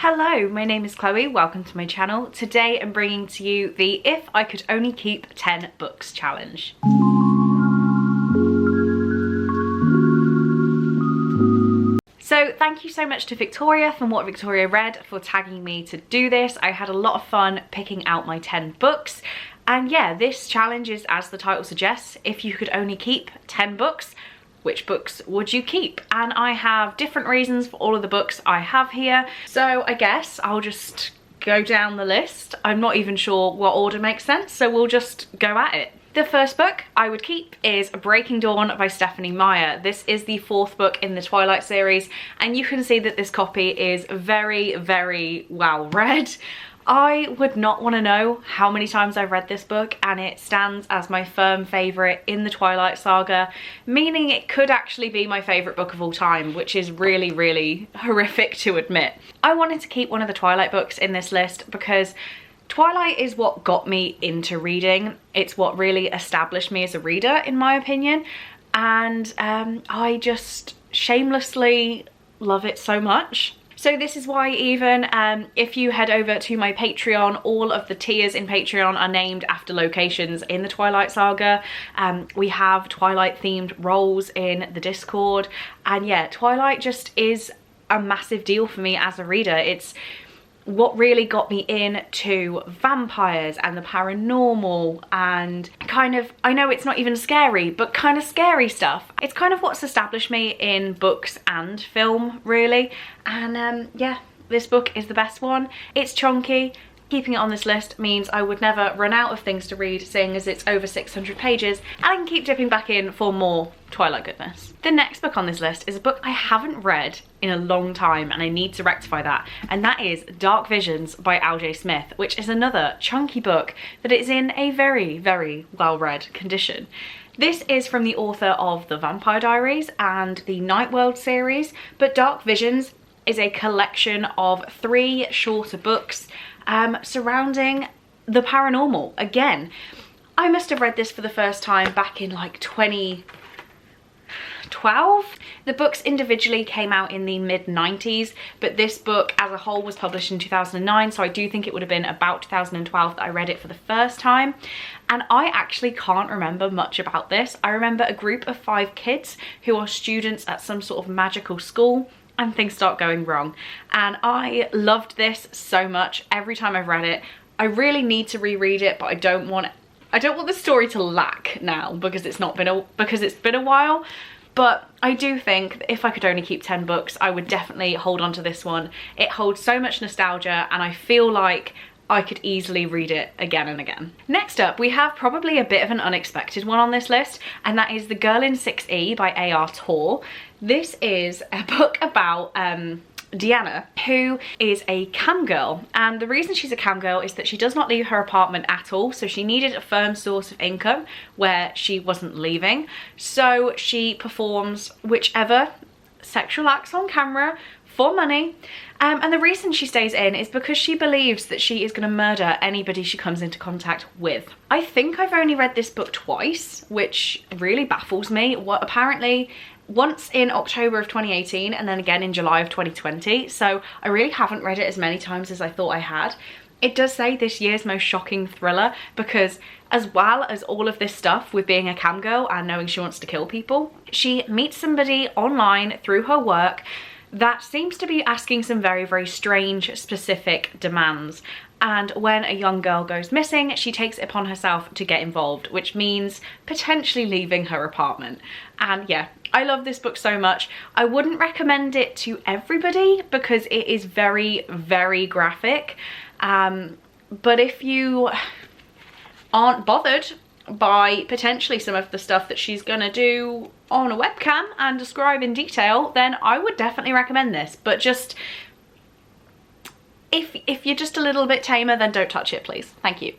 Hello, my name is Chloe, welcome to my channel. Today I'm bringing to you the If I Could Only Keep 10 Books challenge. So thank you so much to Victoria from What Victoria Read for tagging me to do this. I had a lot of fun picking out my 10 books. And yeah, this challenge is, as the title suggests, if you could only keep 10 books, which books would you keep? And I have different reasons for all of the books I have here. So I guess I'll just go down the list. I'm not even sure what order makes sense, so we'll just go at it. The first book I would keep is Breaking Dawn by Stephenie Meyer. This is the 4th book in the Twilight series, and you can see that this copy is very, very well read. I would not want to know how many times I've read this book, and it stands as my firm favourite in the Twilight saga, meaning it could actually be my favourite book of all time, which is really, really horrific to admit. I wanted to keep one of the Twilight books in this list because Twilight is what got me into reading. It's what really established me as a reader, in my opinion, and I just shamelessly love it so much. So this is why even if you head over to my Patreon, all of the tiers in Patreon are named after locations in the Twilight saga. We have Twilight themed roles in the Discord, and yeah, Twilight just is a massive deal for me as a reader. It's what really got me into vampires and the paranormal and kind of, I know it's not even scary, but kind of scary stuff. It's kind of what's established me in books and film, really. And yeah, this book is the best one. It's chunky. Keeping it on this list means I would never run out of things to read, seeing as it's over 600 pages, and I can keep dipping back in for more Twilight goodness. The next book on this list is a book I haven't read in a long time, and I need to rectify that, and that is Dark Visions by L.J. Smith, which is another chunky book that is in a very, very well-read condition. This is from the author of The Vampire Diaries and the Night World series, but Dark Visions is a collection of 3 shorter books surrounding the paranormal. Again, I must have read this for the first time back in like 2012. The books individually came out in the mid-90s, but this book as a whole was published in 2009, so I do think it would have been about 2012 that I read it for the first time. And I actually can't remember much about this. I remember a group of 5 kids who are students at some sort of magical school, and things start going wrong. And I loved this so much. Every time I've read it, I really need to reread it, but I don't want the story to lack now because it's been a while. But I do think that if I could only keep 10 books, I would definitely hold on to this one. It holds so much nostalgia, and I feel like I could easily read it again and again. Next up, we have probably a bit of an unexpected one on this list, and that is The Girl in 6E by A.R. Torr. This is a book about Deanna, who is a cam girl, and the reason she's a cam girl is that she does not leave her apartment at all, so she needed a firm source of income where she wasn't leaving, so she performs whichever sexual acts on camera for money. And the reason she stays in is because she believes that she is going to murder anybody she comes into contact with. I think I've only read this book twice, which really baffles me. Apparently once in October of 2018 and then again in July of 2020, so I really haven't read it as many times as I thought I had. It does say this year's most shocking thriller because as well as all of this stuff with being a cam girl and knowing she wants to kill people, she meets somebody online through her work that seems to be asking some very, very strange, specific demands. And when a young girl goes missing, she takes it upon herself to get involved, which means potentially leaving her apartment. And yeah, I love this book so much. I wouldn't recommend it to everybody because it is very, very graphic. But if you aren't bothered by potentially some of the stuff that she's gonna do on a webcam and describe in detail, then I would definitely recommend this. But just if you're just a little bit tamer, then don't touch it, please. Thank you.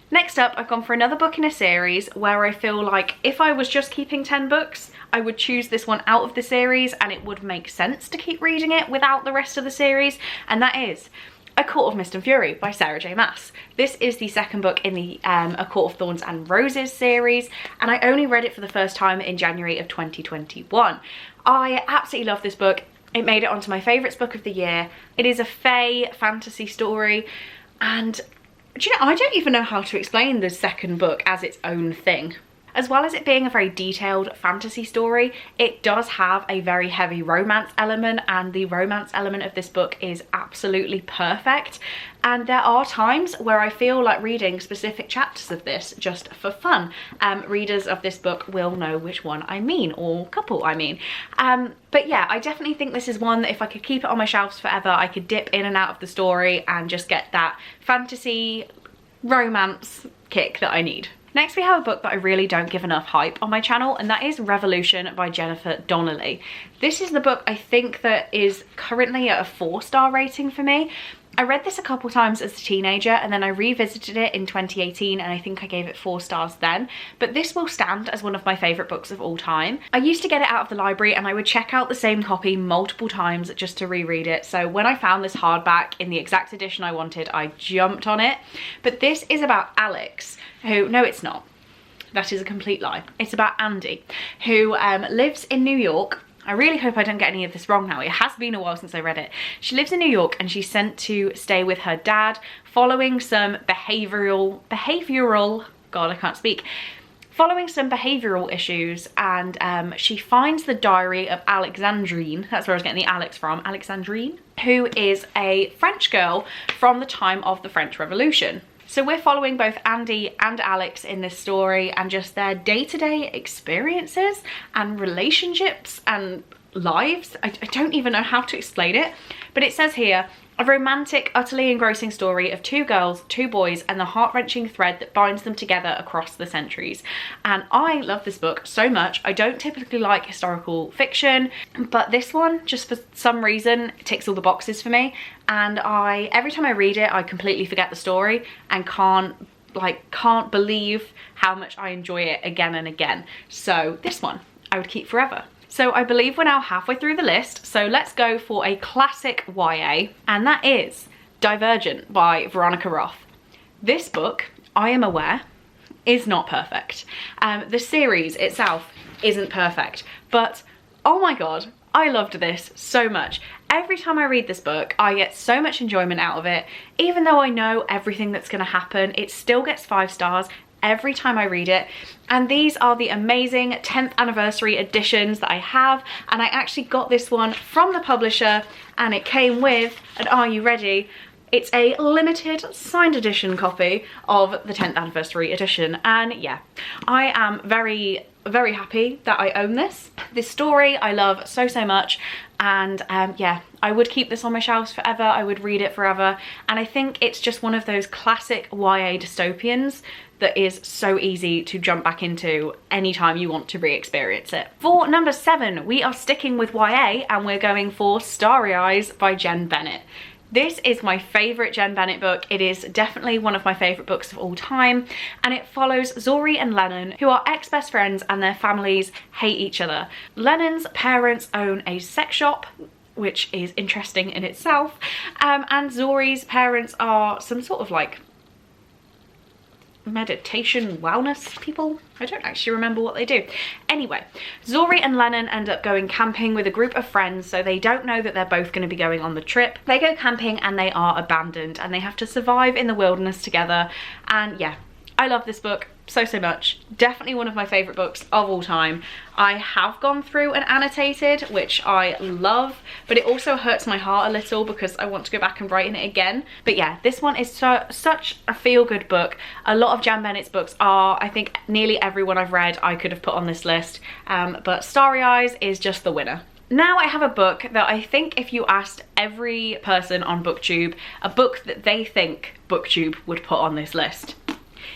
Next up, I've gone for another book in a series where I feel like if I was just keeping 10 books, I would choose this one out of the series and it would make sense to keep reading it without the rest of the series, and that is A Court of Mist and Fury by Sarah J Maas. This is the second book in the A Court of Thorns and Roses series, and I only read it for the first time in January of 2021. I absolutely love this book. It made it onto my favourites book of the year. It is a fae fantasy story, and do you know, I don't even know how to explain the second book as its own thing. As well as it being a very detailed fantasy story, it does have a very heavy romance element, and the romance element of this book is absolutely perfect. And there are times where I feel like reading specific chapters of this just for fun. Readers of this book will know which one I mean, or couple I mean. But yeah, I definitely think this is one that if I could keep it on my shelves forever, I could dip in and out of the story and just get that fantasy romance kick that I need. Next we have a book that I really don't give enough hype on my channel, and that is Revolution by Jennifer Donnelly. This is the book I think that is currently at a 4-star rating for me. I read this a couple times as a teenager, and then I revisited it in 2018 and I think I gave it 4 stars then. But this will stand as one of my favourite books of all time. I used to get it out of the library and I would check out the same copy multiple times just to reread it. So when I found this hardback in the exact edition I wanted, I jumped on it. But this is about Alex, who, no it's not, that is a complete lie. It's about Andy, who lives in New York. I really hope I don't get any of this wrong now. It has been a while since I read it. She lives in New York and she's sent to stay with her dad following some behavioral, God, I can't speak. Following some behavioural issues, and she finds the diary of Alexandrine, that's where I was getting the Alex from, Alexandrine, who is a French girl from the time of the French Revolution. So we're following both Andy and Alex in this story and just their day-to-day experiences and relationships and lives. I don't even know how to explain it, but it says here, a romantic, utterly engrossing story of 2 girls, 2 boys, and the heart-wrenching thread that binds them together across the centuries. And I love this book so much. I don't typically like historical fiction, but this one, just for some reason, ticks all the boxes for me. And every time I read it, I completely forget the story and can't believe how much I enjoy it again and again. So this one, I would keep forever. So I believe we're now halfway through the list, so let's go for a classic YA, and that is Divergent by Veronica Roth. This book, I am aware, is not perfect. The series itself isn't perfect, but oh my god, I loved this so much. Every time I read this book, I get so much enjoyment out of it. Even though I know everything that's going to happen, it still gets 5 stars every time I read it. And these are the amazing 10th anniversary editions that I have, and I actually got this one from the publisher and it came with, and are you ready, it's a limited signed edition copy of the 10th anniversary edition. And yeah, I am very happy that I own this. This story I love so much, and yeah, I would keep this on my shelves forever. I would read it forever, and I think it's just one of those classic YA dystopians that is so easy to jump back into anytime you want to re-experience it. For number 7, we are sticking with YA and we're going for Starry Eyes by Jen Bennett. This is my favourite Jen Bennett book. It is definitely one of my favourite books of all time, and it follows Zori and Lennon, who are ex-best friends and their families hate each other. Lennon's parents own a sex shop, which is interesting in itself, and Zori's parents are some sort of like meditation wellness people. I don't actually remember what they do. Anyway, Zori and Lennon end up going camping with a group of friends, so they don't know that they're both going to be going on the trip. They go camping and they are abandoned and they have to survive in the wilderness together. And yeah, I love this book so much. Definitely one of my favourite books of all time. I have gone through an annotated, which I love, but it also hurts my heart a little because I want to go back and write in it again. But yeah, this one is such a feel-good book. A lot of Jen Bennett's books are, I think nearly everyone I've read I could have put on this list, but Starry Eyes is just the winner. Now I have a book that I think if you asked every person on BookTube, a book that they think BookTube would put on this list.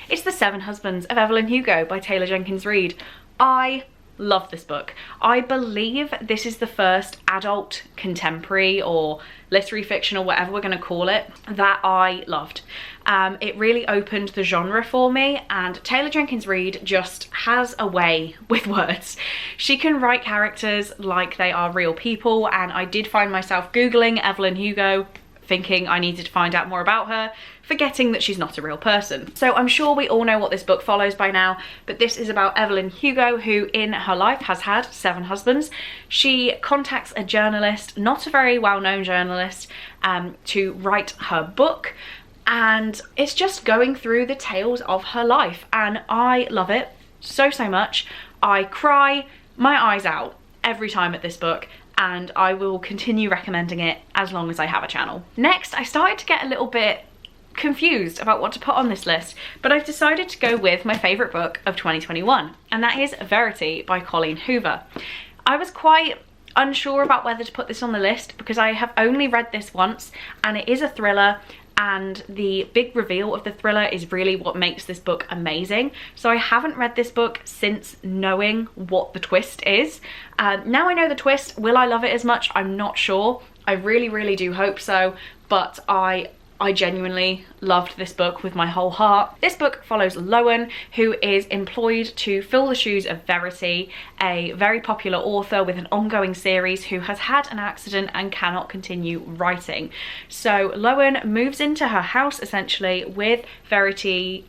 It's The 7 Husbands of Evelyn Hugo by Taylor Jenkins Reid. I love this book. I believe this is the first adult contemporary or literary fiction or whatever we're going to call it that I loved. It really opened the genre for me, and Taylor Jenkins Reid just has a way with words. She can write characters like they are real people, and I did find myself Googling Evelyn Hugo thinking I needed to find out more about her, forgetting that she's not a real person. So I'm sure we all know what this book follows by now, but this is about Evelyn Hugo, who in her life has had 7 husbands. She contacts a journalist, not a very well-known journalist, to write her book, and it's just going through the tales of her life, and I love it so much. I cry my eyes out every time at this book, and I will continue recommending it as long as I have a channel. Next, I started to get a little bit confused about what to put on this list, but I've decided to go with my favourite book of 2021, and that is Verity by Colleen Hoover. I was quite unsure about whether to put this on the list because I have only read this once, and it is a thriller, and the big reveal of the thriller is really what makes this book amazing. So I haven't read this book since knowing what the twist is. Now I know the twist, will I love it as much? I'm not sure. I really do hope so, but I genuinely loved this book with my whole heart. This book follows Lowen, who is employed to fill the shoes of Verity, a very popular author with an ongoing series who has had an accident and cannot continue writing. So Lowen moves into her house essentially with Verity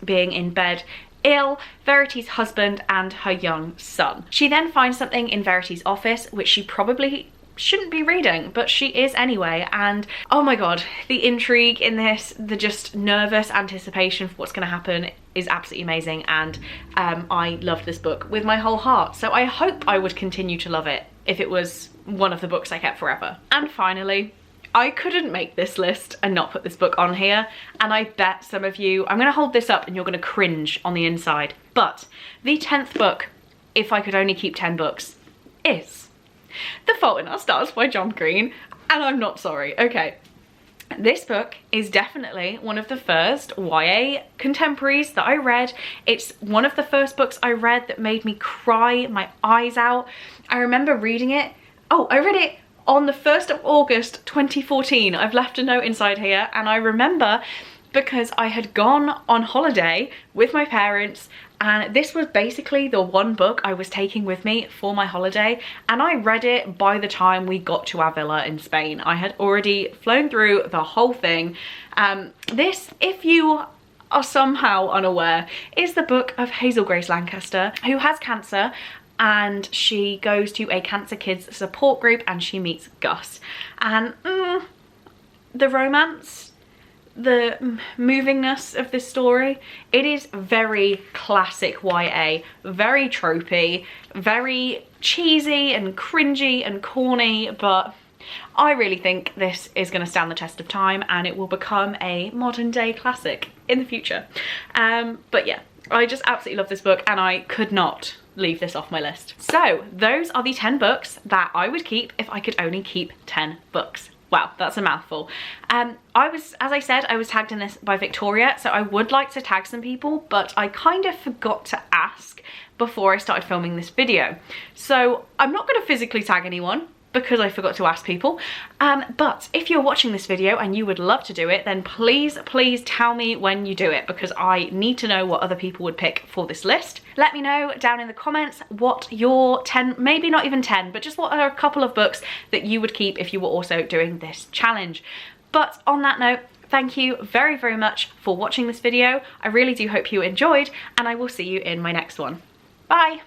being in bed ill, Verity's husband and her young son. She then finds something in Verity's office which she probably shouldn't be reading, but she is anyway, and oh my god, the intrigue in this, the just nervous anticipation for what's going to happen is absolutely amazing, and I loved this book with my whole heart, so I hope I would continue to love it if it was one of the books I kept forever. And finally, I couldn't make this list and not put this book on here, and I bet some of you, I'm going to hold this up and you're going to cringe on the inside, but the 10th book, if I could only keep 10 books, is The Fault in Our Stars by John Green, and I'm not sorry. Okay, this book is definitely one of the first YA contemporaries that I read. It's one of the first books I read that made me cry my eyes out. I remember reading it. Oh, I read it on the 1st of August 2014. I've left a note inside here, and I remember because I had gone on holiday with my parents, and this was basically the one book I was taking with me for my holiday, and I read it by the time we got to our villa in Spain. I had already flown through the whole thing. This, if you are somehow unaware, is the book of Hazel Grace Lancaster, who has cancer, and she goes to a cancer kids support group and she meets Gus. And the romance, the movingness of this story, it is very classic YA, very tropey, very cheesy and cringy and corny, but I really think this is going to stand the test of time and it will become a modern day classic in the future. But yeah, I just absolutely love this book and I could not leave this off my list. So those are the 10 books that I would keep if I could only keep 10 books. Wow, that's a mouthful. As I said, I was tagged in this by Victoria, so I would like to tag some people, but I kind of forgot to ask before I started filming this video. So I'm not going to physically tag anyone because I forgot to ask people. But if you're watching this video and you would love to do it, then please tell me when you do it, because I need to know what other people would pick for this list. Let me know down in the comments what your 10, maybe not even 10, but just what are a couple of books that you would keep if you were also doing this challenge. But on that note, thank you very much for watching this video. I really do hope you enjoyed, and I will see you in my next one. Bye.